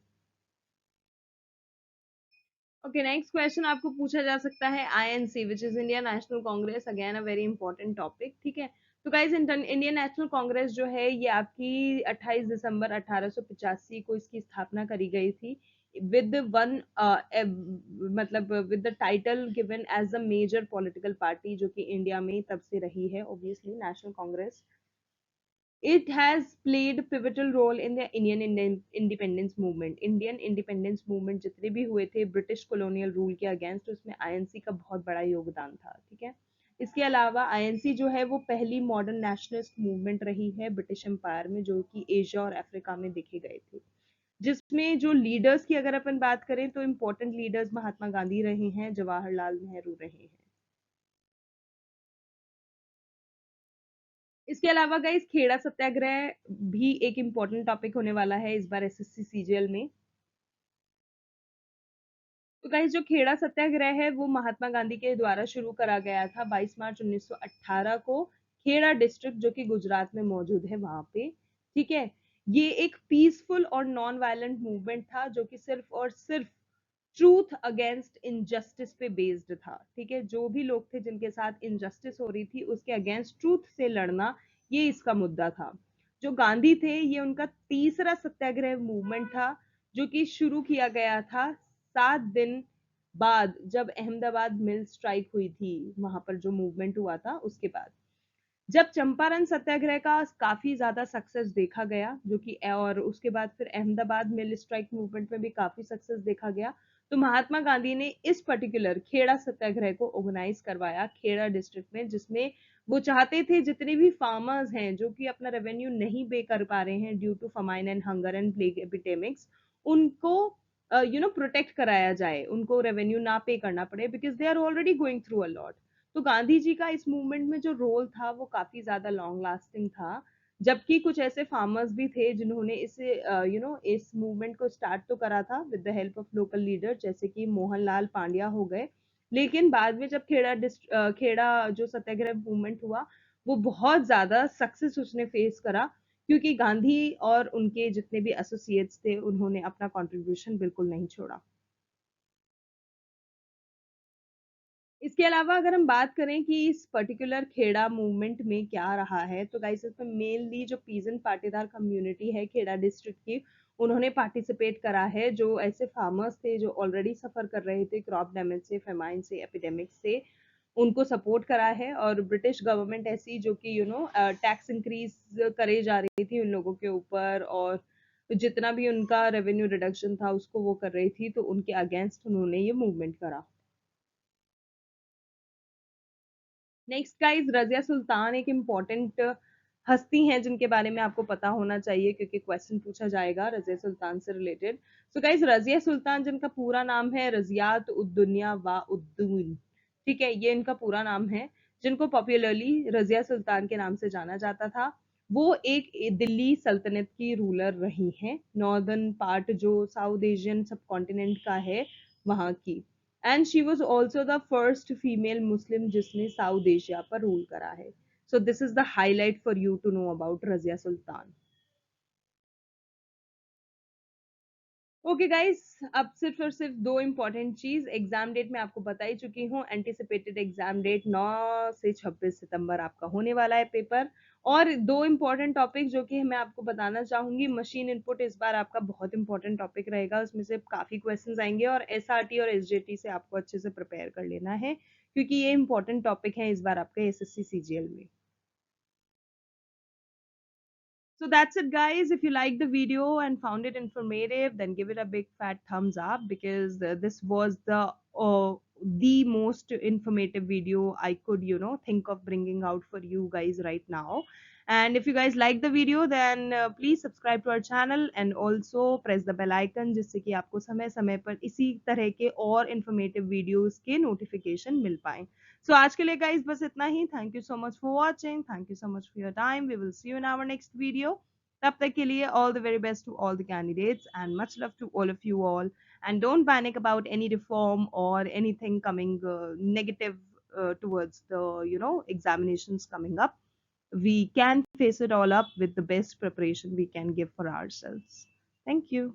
Okay, next question आपको पूछा जा सकता है INC which is Indian national Congress, again a very important topic. ठीक है, तो गाइज इंडियन नेशनल कांग्रेस जो है ये आपकी 28 दिसंबर 1885 को इसकी स्थापना करी गई थी, विद वन मतलब with the title given as the major political party, जो कि इंडिया में तब से रही है obviously national Congress. It has played pivotal role in the independence movement. Indian independence movement जितने भी हुए थे ब्रिटिश कॉलोनियल रूल के अगेंस्ट, उसमें आईएनसी का बहुत बड़ा योगदान था। ठीक है, इसके अलावा आईएनसी जो है वो पहली मॉडर्न नेशनलिस्ट मूवमेंट रही है ब्रिटिश एम्पायर में, जो कि एशिया और अफ्रीका में देखे गए थे, जिसमें जो लीडर्स की अगर अपन बात करें तो इम्पोर्टेंट लीडर्स महात्मा गांधी रहे हैं, जवाहरलाल नेहरू रहे हैं। इसके अलावा गाइस खेड़ा सत्याग्रह भी एक इम्पोर्टेंट टॉपिक होने वाला है इस बार एसएससी सीजीएल में। तो गाइस जो खेड़ा सत्याग्रह है वो महात्मा गांधी के द्वारा शुरू करा गया था 22 मार्च 1918 को, खेड़ा डिस्ट्रिक्ट जो कि गुजरात में मौजूद है वहां पे। ठीक है, ये एक पीसफुल और नॉन वायलेंट मूवमेंट था जो कि सिर्फ और सिर्फ ट्रूथ अगेंस्ट इनजस्टिस पे बेस्ड था। ठीक है, जो भी लोग थे जिनके साथ इनजस्टिस हो रही थी उसके अगेंस्ट ट्रूथ से लड़ना, ये इसका मुद्दा था। जो गांधी थे ये उनका तीसरा सत्याग्रह मूवमेंट था, जो कि शुरू किया गया था 7 दिन बाद, जब अहमदाबाद मिल स्ट्राइक हुई थी, वहां पर जो मूवमेंट हुआ था उसके बाद। जब चंपारण सत्याग्रह का काफी ज्यादा सक्सेस देखा गया, जो कि और उसके बाद फिर अहमदाबाद मिल स्ट्राइक मूवमेंट में भी काफी सक्सेस देखा गया, तो महात्मा गांधी ने इस पर्टिकुलर खेड़ा सत्याग्रह को ऑर्गेनाइज करवाया खेड़ा डिस्ट्रिक्ट में, जिसमें वो चाहते थे जितने भी फार्मर्स हैं जो कि अपना रेवेन्यू नहीं पे कर पा रहे हैं due to famine and hunger and plague epidemics, उनको प्रोटेक्ट कराया जाए, उनको रेवेन्यू ना पे करना पड़े, because they are already going through a lot. तो गांधी जी का इस मूवमेंट में जो रोल था वो काफी ज्यादा लॉन्ग लास्टिंग था, जबकि कुछ ऐसे फार्मर्स भी थे जिन्होंने इसे इस मूवमेंट को स्टार्ट तो करा था with the help of local leader, जैसे कि मोहनलाल पांड्या हो गए, लेकिन बाद में जब खेड़ा जो सत्याग्रह मूवमेंट हुआ वो बहुत ज्यादा सक्सेस उसने फेस करा, क्योंकि गांधी और उनके जितने भी एसोसिएट्स थे उन्होंने अपना कंट्रीब्यूशन बिल्कुल नहीं छोड़ा। इसके अलावा अगर हम बात करें कि इस पर्टिकुलर खेड़ा मूवमेंट में क्या रहा है, तो गाइस इसमें मेनली जो पीजन पाटीदार कम्युनिटी है खेड़ा डिस्ट्रिक्ट की, उन्होंने पार्टिसिपेट करा है, जो ऐसे फार्मर्स थे जो ऑलरेडी सफर कर रहे थे क्रॉप डैमेज से, फेमाइन से, एपिडेमिक से, उनको सपोर्ट करा है। और ब्रिटिश गवर्नमेंट ऐसी जो कि टैक्स इंक्रीज करे जा रही थी उन लोगों के ऊपर, और जितना भी उनका रेवेन्यू रिडक्शन था उसको वो कर रही थी, तो उनके अगेंस्ट उन्होंने ये मूवमेंट करा। नेक्स्ट गाइस रजिया सुल्तान एक इम्पॉर्टेंट हस्ती हैं जिनके बारे में आपको पता होना चाहिए, क्योंकि क्वेश्चन पूछा जाएगा रजिया सुल्तान से related. So guys Razia Sultan जिनका पूरा नाम है रजियात उद्दुनिया वा उद्दून, ठीक है, ये इनका पूरा नाम है, जिनको पॉपुलरली रजिया सुल्तान के नाम से जाना जाता था। वो एक दिल्ली सल्तनत की रूलर रही हैं, नॉर्दर्न पार्ट जो साउथ एशियन सब कॉन्टिनेंट का है वहां की, and she was also the first female Muslim जिसने साउथ एशिया पर रूल करा है। So this is the highlight for you to know about Razia Sultan. Okay guys, अब सिर्फ और सिर्फ दो इंपॉर्टेंट चीज, एग्जाम डेट मैं आपको बता ही चुकी हूँ, एंटिसिपेटेड एग्जाम डेट 9 से 26 सितंबर आपका होने वाला है पेपर। और दो इंपॉर्टेंट टॉपिक जो कि मैं आपको बताना चाहूंगी, मशीन इनपुट इस बार आपका बहुत इंपॉर्टेंट टॉपिक रहेगा, उसमें से काफी क्वेश्चंस आएंगे, और एसआरटी और एसजेटी से आपको अच्छे से प्रिपेयर कर लेना है, क्योंकि ये इंपॉर्टेंट टॉपिक है इस बार आपके एसएससी सीजीएल में। So that's it, guys. If you liked the video and found it informative, then give it a big fat thumbs up, because this was the the most informative video I could, think of bringing out for you guys right now. And if you guys like the video, then please subscribe to our channel and also press the bell icon, जिससे कि आपको समय समय पर इसी तरह के और informative videos के notification मिल पाए. So आज के लिए guys बस इतना ही. Thank you so much for watching. Thank you so much for your time. We will see you in our next video. तब तक के लिए all the very best to all the candidates and much love to all of you all. And don't panic about any reform or anything coming negative towards the examinations coming up. We can face it all up with the best preparation we can give for ourselves. Thank you.